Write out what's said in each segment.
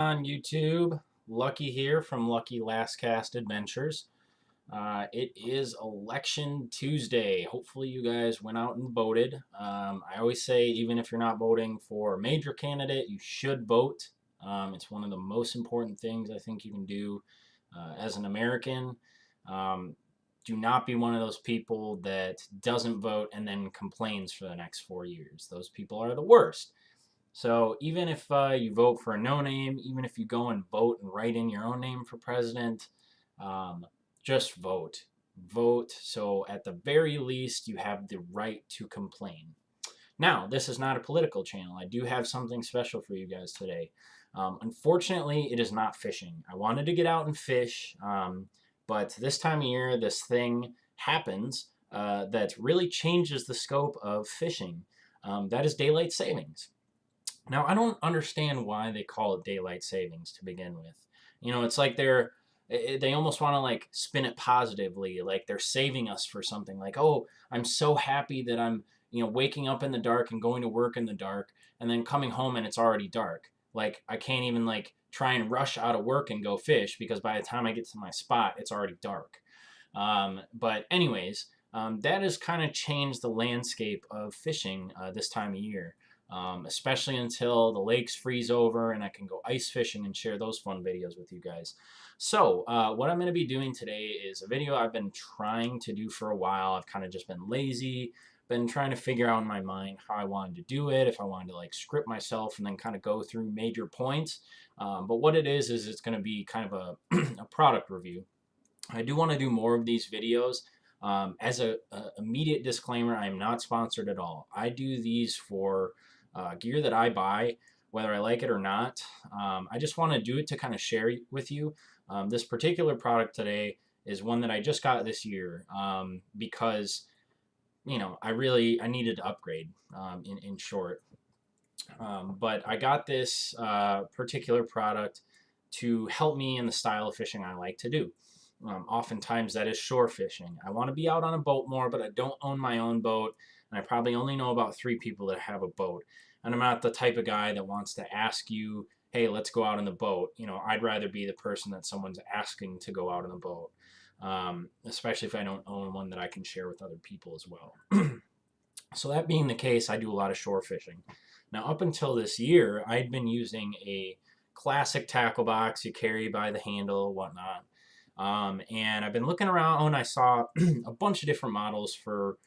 On YouTube, Lucky here from Lucky Last Cast Adventures. It is Election Tuesday. Hopefully, you guys went out and voted. I always say, even if you're not voting for a major candidate, you should vote. It's one of the most important things I think you can do as an American. Um, do not be one of those people that doesn't vote and then complains for the next 4 years. Those people are the worst. So even if you vote for a no name, even if you go and vote and write in your own name for president, um, just vote. Vote so at the very least you have the right to complain. Now, this is not a political channel. I do have something special for you guys today. Unfortunately, it is not fishing. I wanted to get out and fish, but this time of year, this thing happens that really changes the scope of fishing. That is daylight savings. Now, I don't understand why they call it daylight savings to begin with. You know, it's like they almost want to like spin it positively, like they're saving us for something. Like, oh, I'm so happy that I'm, waking up in the dark and going to work in the dark and then coming home and it's already dark. Like I can't even like try and rush out of work and go fish because by the time I get to my spot, it's already dark. But anyways, that has kind of changed the landscape of fishing this time of year. Especially until the lakes freeze over and I can go ice fishing and share those fun videos with you guys. So what I'm going to be doing today is a video I've been trying to do for a while. I've kind of just been lazy, been trying to figure out in my mind how I wanted to do it, if I wanted to like script myself and then kind of go through major points. But what it is it's going to be kind of a product review. I do want to do more of these videos. As a immediate disclaimer, I am not sponsored at all. I do these for gear that I buy, whether I like it or not. I just want to do it to kind of share with you. This particular product today is one that I just got this year because, I needed to upgrade in short. But I got this particular product to help me in the style of fishing I like to do. Oftentimes that is shore fishing. I want to be out on a boat more, but I don't own my own boat, and I probably only know about 3 people that have a boat. And I'm not the type of guy that wants to ask you, hey, let's go out on the boat. I'd rather be the person that someone's asking to go out on the boat, especially if I don't own one that I can share with other people as well. So that being the case, I do a lot of shore fishing. Now, up until this year, I'd been using a classic tackle box you carry by the handle, whatnot. And I've been looking around and I saw a bunch of different models for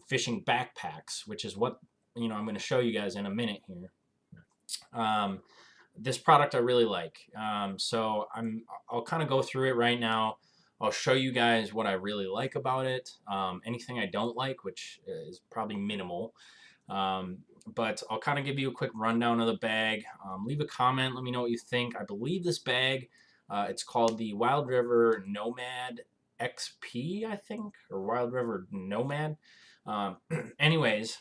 fishing backpacks, which is what I'm going to show you guys in a minute here. This product I really like, so I'll kind of go through it right now. I'll show you guys what I really like about it, anything I don't like, which is probably minimal. But I'll kind of give you a quick rundown of the bag. Leave a comment, let me know what you think. I believe this bag, it's called the Wild River Nomad XP, I think, or Wild River Nomad. Anyways,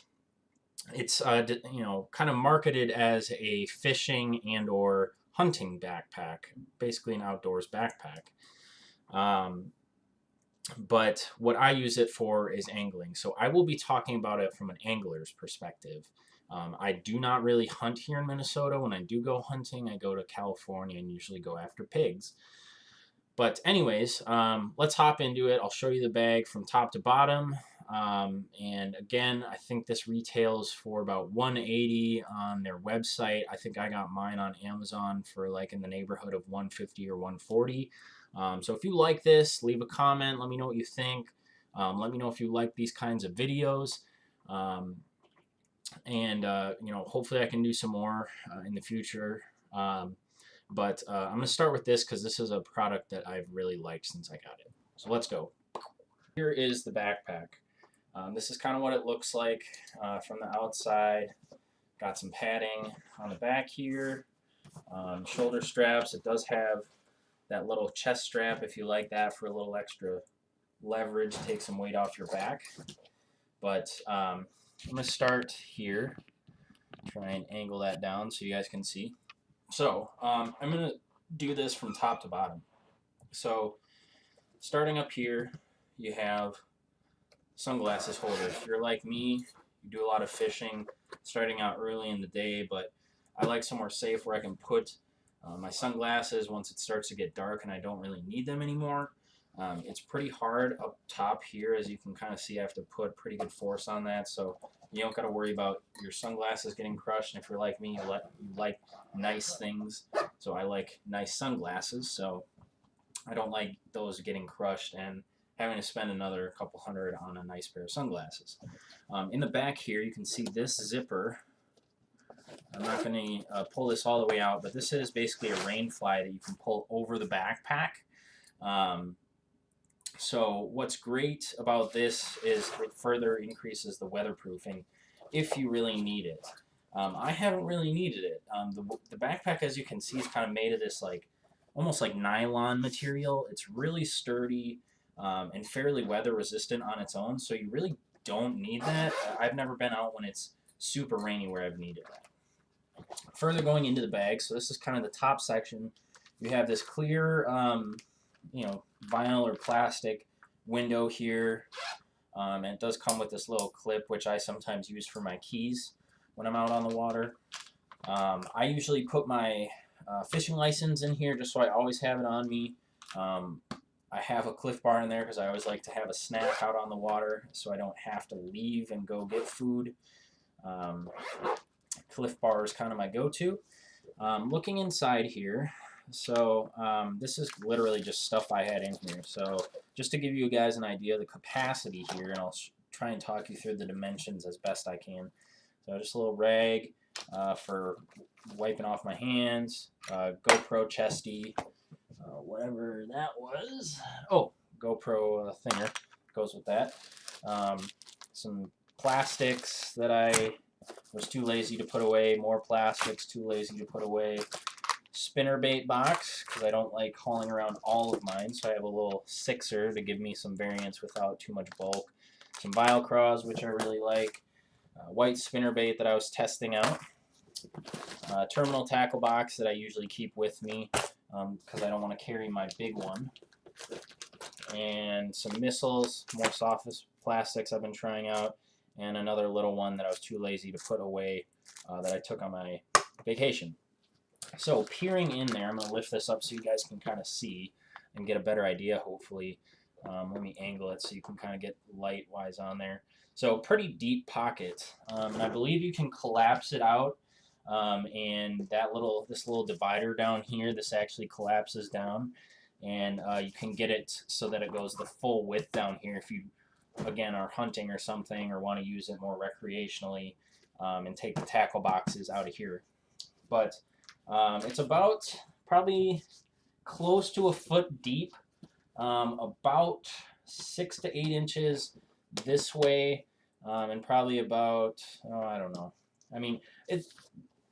it's kind of marketed as a fishing and or hunting backpack, basically an outdoors backpack. But what I use it for is angling. So I will be talking about it from an angler's perspective. I do not really hunt here in Minnesota. When I do go hunting, I go to California and usually go after pigs. But anyways, let's hop into it. I'll show you the bag from top to bottom. And again, I think this retails for about $180 on their website. I think I got mine on Amazon for like in the neighborhood of $150 or $140. So if you like this, leave a comment. Let me know what you think. Let me know if you like these kinds of videos. Hopefully I can do some more in the future. But I'm going to start with this because this is a product that I've really liked since I got it. So let's go. Here is the backpack. This is kind of what it looks like from the outside. Got some padding on the back here. Shoulder straps. It does have that little chest strap if you like that for a little extra leverage, take some weight off your back. But I'm going to start here. Try and angle that down so you guys can see. So I'm going to do this from top to bottom. So starting up here, you have sunglasses holder. If you're like me, you do a lot of fishing starting out early in the day, but I like somewhere safe where I can put My sunglasses, once it starts to get dark and I don't really need them anymore, it's pretty hard up top here, as you can kind of see. I have to put pretty good force on that, so you don't got to worry about your sunglasses getting crushed. And if you're like me, you like nice things, so I like nice sunglasses, so I don't like those getting crushed and having to spend another couple hundred on a nice pair of sunglasses. In the back here, you can see this zipper. I'm not going to pull this all the way out, but this is basically a rain fly that you can pull over the backpack. So what's great about this is it further increases the weatherproofing if you really need it. I haven't really needed it. The backpack, as you can see, is kind of made of this almost like nylon material. It's really sturdy and fairly weather resistant on its own, so you really don't need that. I've never been out when it's super rainy where I've needed that. Further going into the bag, so this is kind of the top section. You have this clear, vinyl or plastic window here, and it does come with this little clip, which I sometimes use for my keys when I'm out on the water. I usually put my fishing license in here just so I always have it on me. I have a Cliff Bar in there because I always like to have a snack out on the water so I don't have to leave and go get food. Cliff Bar is kind of my go-to. Looking inside here, so this is literally just stuff I had in here. So just to give you guys an idea of the capacity here, and I'll try and talk you through the dimensions as best I can. So just a little rag for wiping off my hands, GoPro chesty, whatever that was. Oh, GoPro thinger goes with that. Some plastics that I was too lazy to put away, more plastics, too lazy to put away. Spinnerbait box, because I don't like hauling around all of mine, so I have a little sixer to give me some variance without too much bulk. Some Velcros, which I really like. White spinnerbait that I was testing out. Terminal tackle box that I usually keep with me because I don't want to carry my big one. And some missiles, more soft plastics I've been trying out, and another little one that I was too lazy to put away that I took on my vacation. So peering in there, I'm going to lift this up so you guys can kind of see and get a better idea, hopefully. Let me angle it so you can kind of get light-wise on there. So pretty deep pocket, and I believe you can collapse it out, and this little divider down here, this actually collapses down, and you can get it so that it goes the full width down here if you, again, are hunting or something or want to use it more recreationally, and take the tackle boxes out of here. But it's about probably close to a foot deep, about 6 to 8 inches this way, and probably about, I don't know. I mean,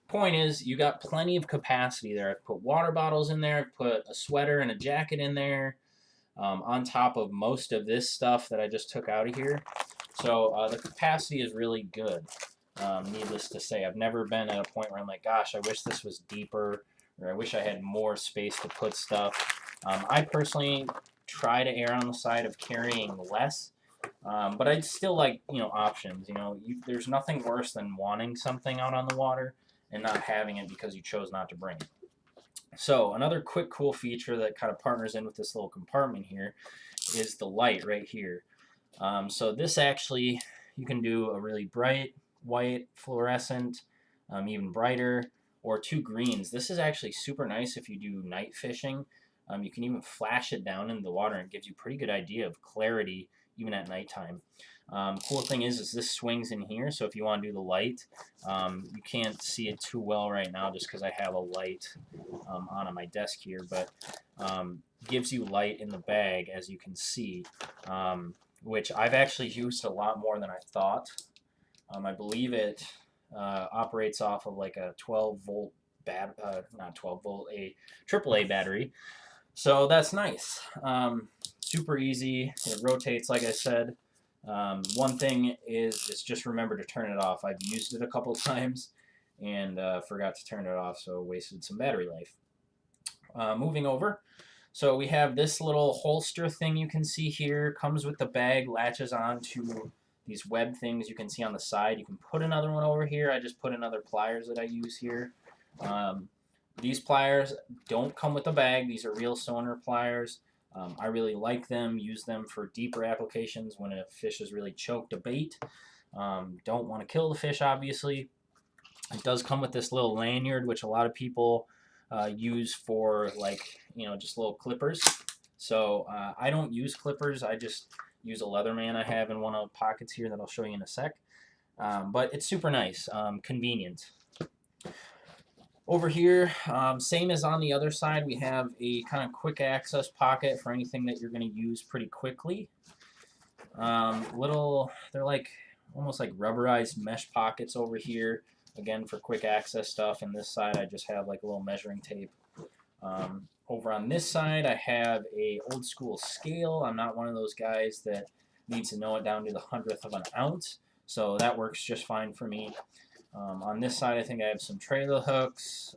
point is, you got plenty of capacity there. I've put water bottles in there, I've put a sweater and a jacket in there, on top of most of this stuff that I just took out of here. So the capacity is really good. Needless to say, I've never been at a point where I'm like, gosh, I wish this was deeper, or I wish I had more space to put stuff. I personally try to err on the side of carrying less, but I'd still like, options. There's nothing worse than wanting something out on the water and not having it because you chose not to bring it. So another quick cool feature that kind of partners in with this little compartment here is the light right here. So this actually, you can do a really bright white fluorescent, even brighter, or 2 greens. This is actually super nice if you do night fishing. You can even flash it down into the water and it gives you a pretty good idea of clarity even at nighttime. Cool thing is this swings in here, so if you want to do the light, you can't see it too well right now just because I have a light on my desk here, but gives you light in the bag, as you can see, which I've actually used a lot more than I thought. I believe it operates off of like a 12-volt not 12-volt, a AAA battery. So that's nice. Super easy. It rotates, like I said. One thing is just remember to turn it off. I've used it a couple times and forgot to turn it off, so wasted some battery life. Moving over. So we have this little holster thing you can see here. Comes with the bag, latches on to these web things you can see on the side. You can put another one over here. I just put another pliers that I use here. These pliers don't come with a bag. These are real sonar pliers. I really like them, use them for deeper applications when a fish is really choked a bait. Don't want to kill the fish, obviously. It does come with this little lanyard, which a lot of people use for, like, just little clippers. So I don't use clippers. I just use a Leatherman I have in one of the pockets here that I'll show you in a sec. But it's super nice, convenient. Over here, same as on the other side, we have a kind of quick access pocket for anything that you're going to use pretty quickly. They're like almost like rubberized mesh pockets over here, again for quick access stuff. And this side I just have like a little measuring tape. Over on this side I have a old school scale. I'm not one of those guys that needs to know it down to the 100th of an ounce, so that works just fine for me. On this side I think I have some trailer hooks,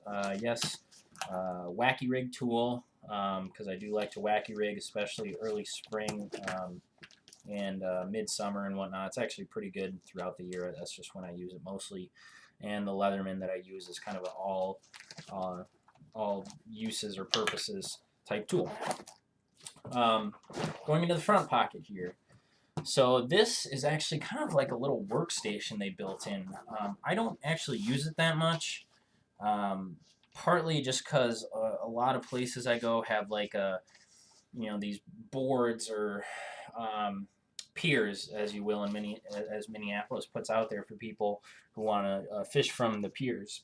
wacky rig tool, because I do like to wacky rig, especially early spring and midsummer and whatnot. It's actually pretty good throughout the year. That's just when I use it mostly. And the Leatherman that I use is kind of an all uses or purposes type tool. Going into the front pocket here. So this is actually kind of like a little workstation they built in. I don't actually use it that much, partly just because a lot of places I go have like these boards or piers, as you will, as Minneapolis puts out there for people who want to fish from the piers.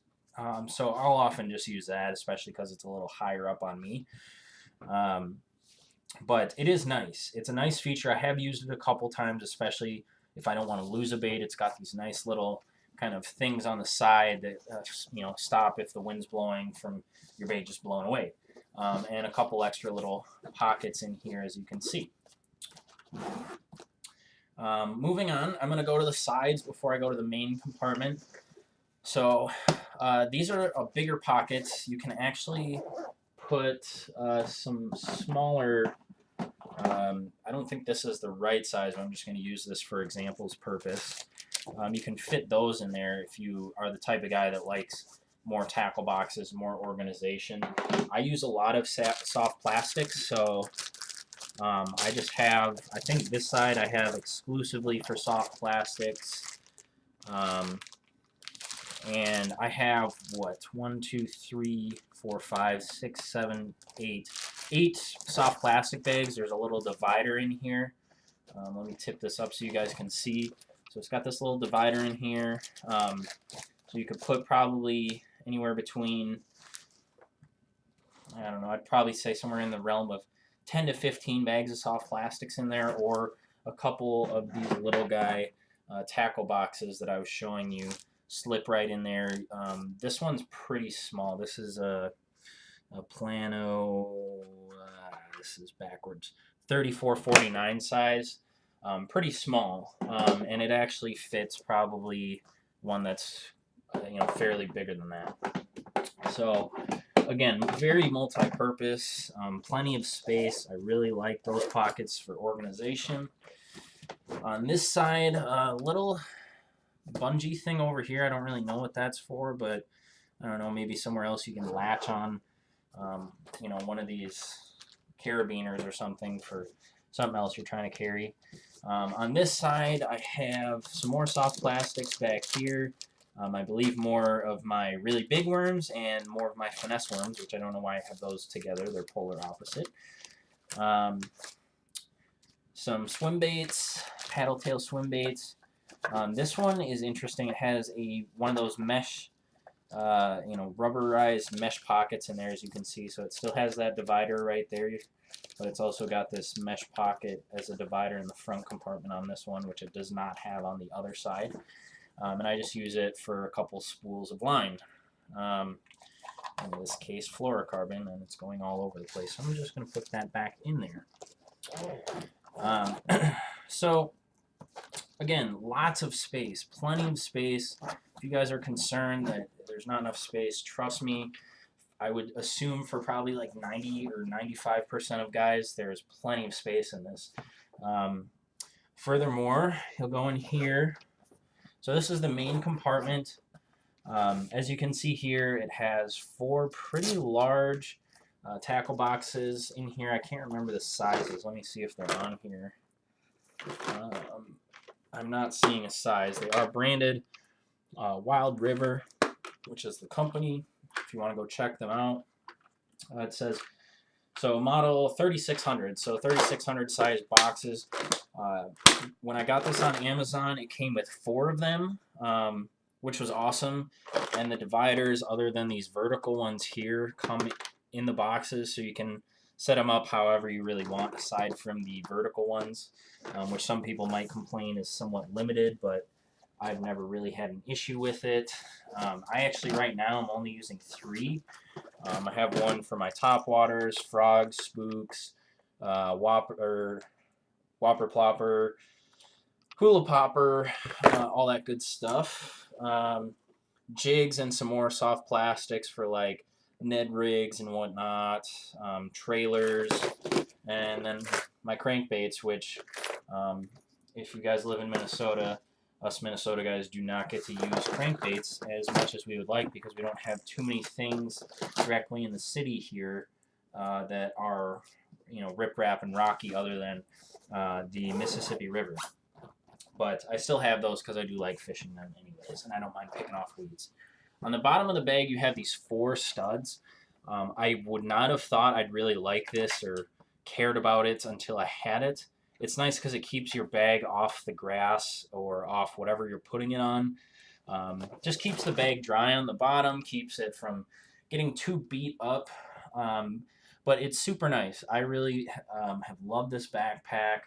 So I'll often just use that, especially because it's a little higher up on me. But it is nice. It's a nice feature. I have used it a couple times, especially if I don't want to lose a bait. It's got these nice little kind of things on the side that stop if the wind's blowing from your bait just blowing away. And a couple extra little pockets in here, as you can see. Moving on, I'm going to go to the sides before I go to the main compartment. So these are bigger pockets. You can actually put some smaller, I don't think this is the right size, but I'm just going to use this for example's purpose. You can fit those in there if you are the type of guy that likes more tackle boxes, more organization. I use a lot of soft plastics, so I just have, I think this side I have exclusively for soft plastics. And I have, what, 1, 2, 3, 4, 5, 6, 7, 8 soft plastic bags. There's a little divider in here. Let me tip this up so you guys can see. So it's got this little divider in here. So you could put probably anywhere between, I don't know, I'd probably say somewhere in the realm of 10 to 15 bags of soft plastics in there, or a couple of these little guy tackle boxes that I was showing you. Slip right in there. This one's pretty small. This is a Plano, this is backwards, 3449 size. Pretty small, and it actually fits probably one that's fairly bigger than that. So again, very multi-purpose, plenty of space. I really like those pockets for organization. On this side, a little bungee thing over here. I don't really know what that's for, but I don't know, maybe somewhere else you can latch on, one of these carabiners or something for something else you're trying to carry. On this side, I have some more soft plastics back here. I believe more of my really big worms and more of my finesse worms, which I don't know why I have those together. They're polar opposite. Some swim baits, paddle tail swim baits. This one is interesting. It has one of those mesh, rubberized mesh pockets in there, as you can see. So it still has that divider right there, but it's also got this mesh pocket as a divider in the front compartment on this one, which it does not have on the other side. And I just use it for a couple spools of line. In this case, fluorocarbon, and it's going all over the place. So I'm just going to put that back in there. So again, lots of space, plenty of space. If you guys are concerned that there's not enough space, trust me, I would assume for probably like 90 or 95% of guys, there's plenty of space in this. Furthermore, you'll go in here. So this is the main compartment. As you can see here, it has 4 pretty large tackle boxes in here. I can't remember the sizes. Let me see if they're on here. Um, I'm not seeing a size. They are branded Wild River, which is the company. If you want to go check them out, it says so model 3600. So 3600 size boxes. When I got this on Amazon, it came with 4 of them, which was awesome. And the dividers, other than these vertical ones here, come in the boxes, so you can set them up however you really want, aside from the vertical ones, which some people might complain is somewhat limited, but I've never really had an issue with it. I actually, right now, I'm only using 3. I have one for my top waters, frogs, spooks, whopper plopper, hula popper, all that good stuff. Jigs and some more soft plastics for like Ned rigs and whatnot, trailers, and then my crankbaits, which if you guys live in Minnesota, us Minnesota guys do not get to use crankbaits as much as we would like, because we don't have too many things directly in the city here that are, riprap and rocky, other than the Mississippi River. But I still have those because I do like fishing them anyways, and I don't mind picking off weeds. On the bottom of the bag, you have these 4 studs. I would not have thought I'd really like this or cared about it until I had it. It's nice because it keeps your bag off the grass or off whatever you're putting it on. Just keeps the bag dry on the bottom, keeps it from getting too beat up. But it's super nice. I really have loved this backpack.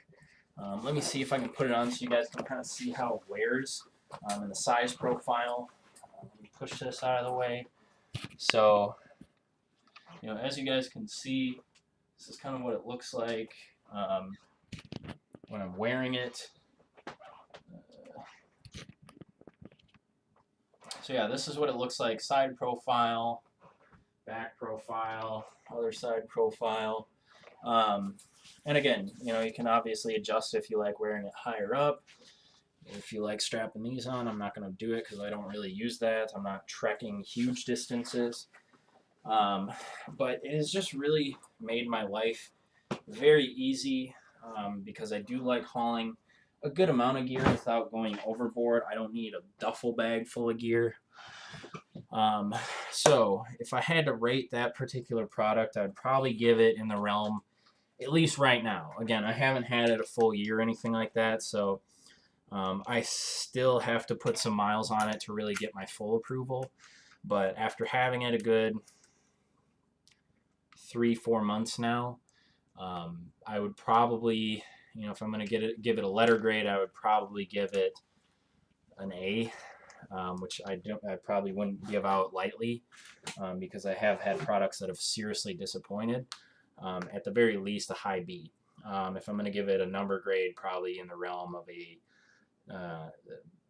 Let me see if I can put it on so you guys can kind of see how it wears and the size profile. Let me push this out of the way. So, as you guys can see, this is kind of what it looks like when I'm wearing it. So yeah, this is what it looks like. Side profile, back profile, other side profile. And again, you can obviously adjust if you like wearing it higher up. If you like strapping these on, I'm not going to do it because I don't really use that. I'm not trekking huge distances. But it has just really made my life very easy because I do like hauling a good amount of gear without going overboard. I don't need a duffel bag full of gear. So if I had to rate that particular product, I'd probably give it in the realm, at least right now. Again, I haven't had it a full year or anything like that, so I still have to put some miles on it to really get my full approval. But after having it a good 3-4 months now, I would probably, if I'm going to give it a letter grade, I would probably give it an A, which I probably wouldn't give out lightly because I have had products that have seriously disappointed. At the very least, a high B. If I'm going to give it a number grade, probably in the realm of a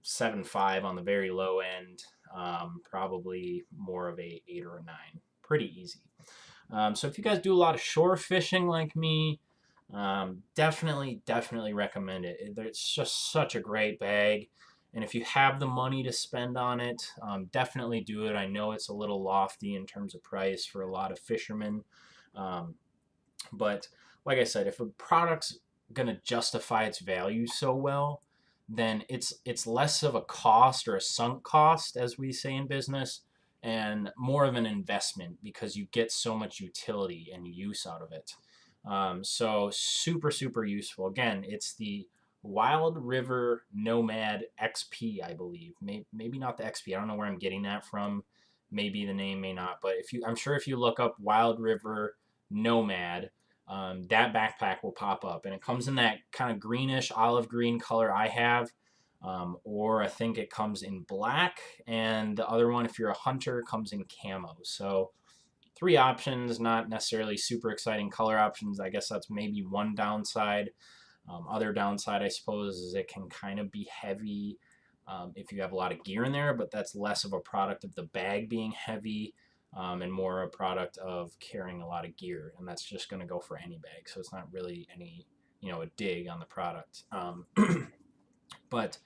7.5 on the very low end, probably more of a 8 or a 9. Pretty easy. So if you guys do a lot of shore fishing like me, definitely recommend it. It's just such a great bag. And if you have the money to spend on it, definitely do it. I know it's a little lofty in terms of price for a lot of fishermen. But like I said, if a product's going to justify its value so well, then it's less of a cost or a sunk cost, as we say in business, and more of an investment because you get so much utility and use out of it. So super useful. Again, it's the Wild River Nomad XP, I believe. Maybe not the XP. I don't know where I'm getting that from. Maybe the name, may not. But I'm sure if you look up Wild River Nomad, that backpack will pop up, and it comes in that kind of greenish olive green color I have, or I think it comes in black, and the other one, if you're a hunter, comes in camo. So 3 options, not necessarily super exciting color options. I guess that's maybe one downside. Other downside, I suppose, is it can kind of be heavy if you have a lot of gear in there, but that's less of a product of the bag being heavy and more a product of carrying a lot of gear, and that's just going to go for any bag, so it's not really any, a dig on the product. But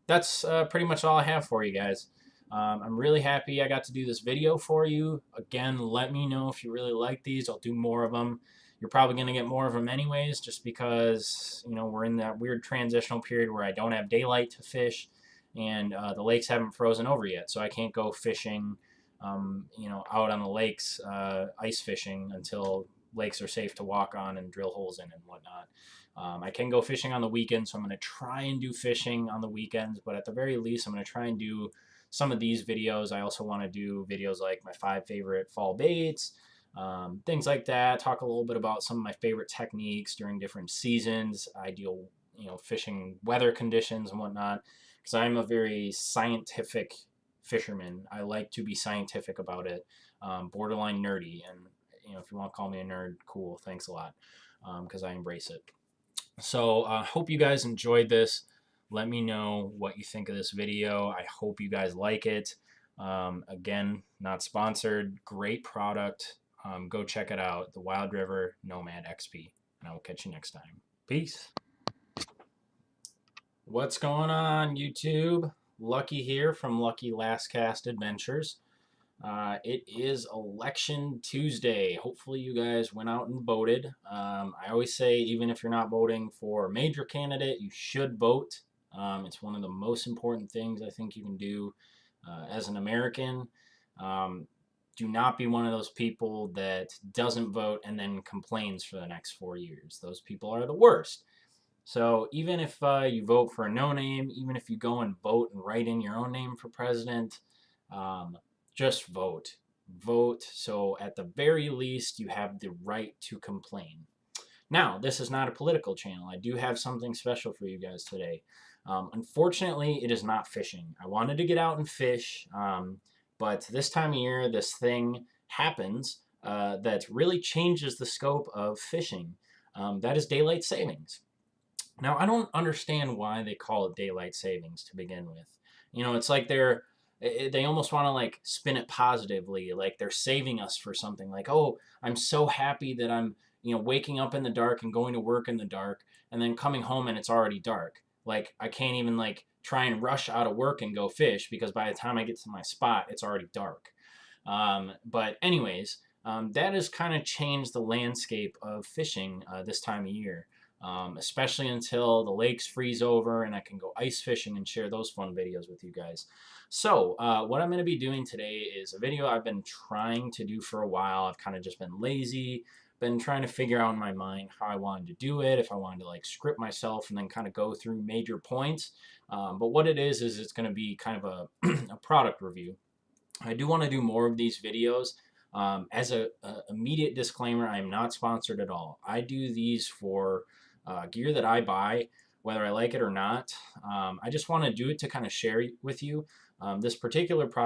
that's pretty much all I have for you guys. I'm really happy I got to do this video for you. Again, let me know if you really like these. I'll do more of them. You're probably going to get more of them anyways, just because, we're in that weird transitional period where I don't have daylight to fish, and the lakes haven't frozen over yet, so I can't go fishing, out on the lakes, ice fishing until lakes are safe to walk on and drill holes in and whatnot. I can go fishing on the weekends, so I'm going to try and do fishing on the weekends, but at the very least, I'm going to try and do some of these videos. I also want to do videos like my 5 favorite fall baits, things like that. Talk a little bit about some of my favorite techniques during different seasons, ideal, fishing weather conditions and whatnot. Because I'm a very scientific fisherman. I like to be scientific about it, borderline nerdy. And if you want to call me a nerd, cool. Thanks a lot, because I embrace it. So hope you guys enjoyed this. Let me know what you think of this video. I hope you guys like it. Again, not sponsored. Great product. Go check it out. The Wild River Nomad XP. And I will catch you next time. Peace. What's going on, YouTube? Lucky here from Lucky Last Cast Adventures. It is Election Tuesday. Hopefully you guys went out and voted. I always say, even if you're not voting for a major candidate, you should vote. It's one of the most important things I think you can do as an American. Do not be one of those people that doesn't vote and then complains for the next 4 years. Those people are the worst. So even if you vote for a no name, even if you go and vote and write in your own name for president, just vote. Vote so at the very least you have the right to complain. Now, this is not a political channel. I do have something special for you guys today. Unfortunately, it is not fishing. I wanted to get out and fish, but this time of year, this thing happens that really changes the scope of fishing. That is daylight savings. Now, I don't understand why they call it daylight savings to begin with. It's like they almost want to like spin it positively, like they're saving us for something. Like, oh, I'm so happy that I'm, waking up in the dark and going to work in the dark and then coming home and it's already dark. Like, I can't even like try and rush out of work and go fish because by the time I get to my spot, it's already dark. But anyways, that has kind of changed the landscape of fishing this time of year. Especially until the lakes freeze over and I can go ice fishing and share those fun videos with you guys. So what I'm going to be doing today is a video I've been trying to do for a while. I've kind of just been lazy, been trying to figure out in my mind how I wanted to do it, if I wanted to like script myself and then kind of go through major points. But what it is it's going to be kind of a product review. I do want to do more of these videos. As a immediate disclaimer, I am not sponsored at all. I do these for gear that I buy, whether I like it or not. I just want to do it to kind of share with you. This particular product